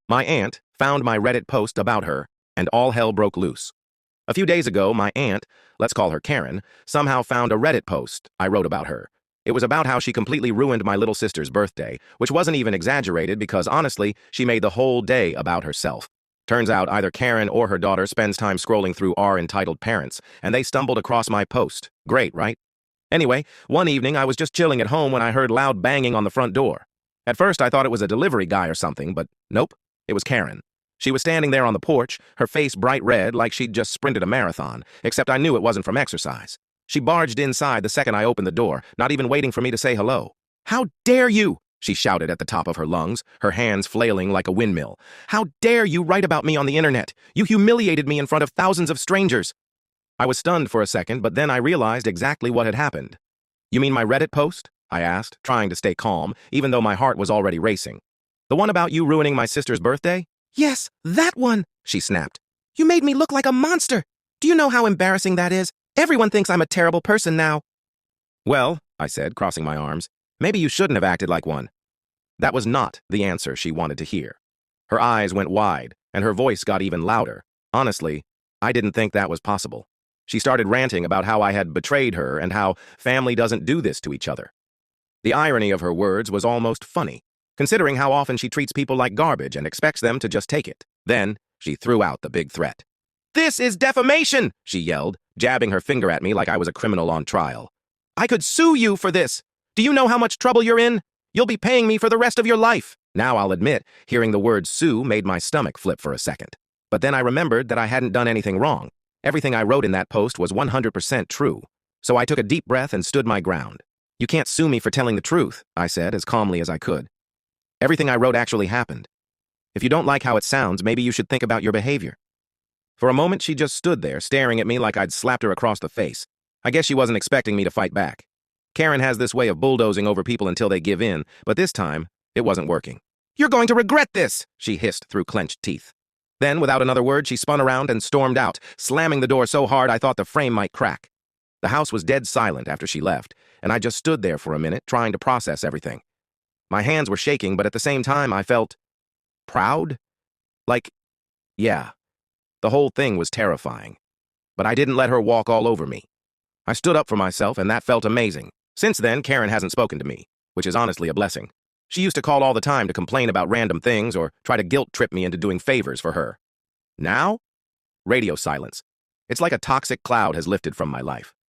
My aunt found my Reddit post about her, and all hell broke loose. A few days ago, my aunt, let's call her Karen, somehow found a Reddit post I wrote about her. It was about how she completely ruined my little sister's birthday, which wasn't even exaggerated because honestly, she made the whole day about herself. Turns out either Karen or her daughter spends time scrolling through our entitled parents, and they stumbled across my post. Great, right? Anyway, one evening I was just chilling at home when I heard loud banging on the front door. At first I thought it was a delivery guy or something, but nope, it was Karen. She was standing there on the porch, her face bright red like she'd just sprinted a marathon, except I knew it wasn't from exercise. She barged inside the second I opened the door, not even waiting for me to say hello. "How dare you!" she shouted at the top of her lungs, her hands flailing like a windmill. "How dare you write about me on the internet? You humiliated me in front of thousands of strangers." I was stunned for a second, but then I realized exactly what had happened. "You mean my Reddit post?" I asked, trying to stay calm, even though my heart was already racing. "The one about you ruining my sister's birthday?" "Yes, that one," she snapped. "You made me look like a monster. Do you know how embarrassing that is? Everyone thinks I'm a terrible person now." "Well," I said, crossing my arms, "maybe you shouldn't have acted like one." That was not the answer she wanted to hear. Her eyes went wide, and her voice got even louder. Honestly, I didn't think that was possible. She started ranting about how I had betrayed her and how family doesn't do this to each other. The irony of her words was almost funny, considering how often she treats people like garbage and expects them to just take it. Then, she threw out the big threat. "This is defamation!" she yelled, jabbing her finger at me like I was a criminal on trial. "I could sue you for this! Do you know how much trouble you're in? You'll be paying me for the rest of your life!" Now I'll admit, hearing the word sue made my stomach flip for a second. But then I remembered that I hadn't done anything wrong. Everything I wrote in that post was 100% true. So I took a deep breath and stood my ground. "You can't sue me for telling the truth," I said as calmly as I could. "Everything I wrote actually happened. If you don't like how it sounds, maybe you should think about your behavior." For a moment, she just stood there, staring at me like I'd slapped her across the face. I guess she wasn't expecting me to fight back. Karen has this way of bulldozing over people until they give in, but this time, it wasn't working. "You're going to regret this," she hissed through clenched teeth. Then, without another word, she spun around and stormed out, slamming the door so hard I thought the frame might crack. The house was dead silent after she left, and I just stood there for a minute, trying to process everything. My hands were shaking, but at the same time, I felt proud. Like, yeah, the whole thing was terrifying. But I didn't let her walk all over me. I stood up for myself, and that felt amazing. Since then, Karen hasn't spoken to me, which is honestly a blessing. She used to call all the time to complain about random things or try to guilt-trip me into doing favors for her. Now? Radio silence. It's like a toxic cloud has lifted from my life.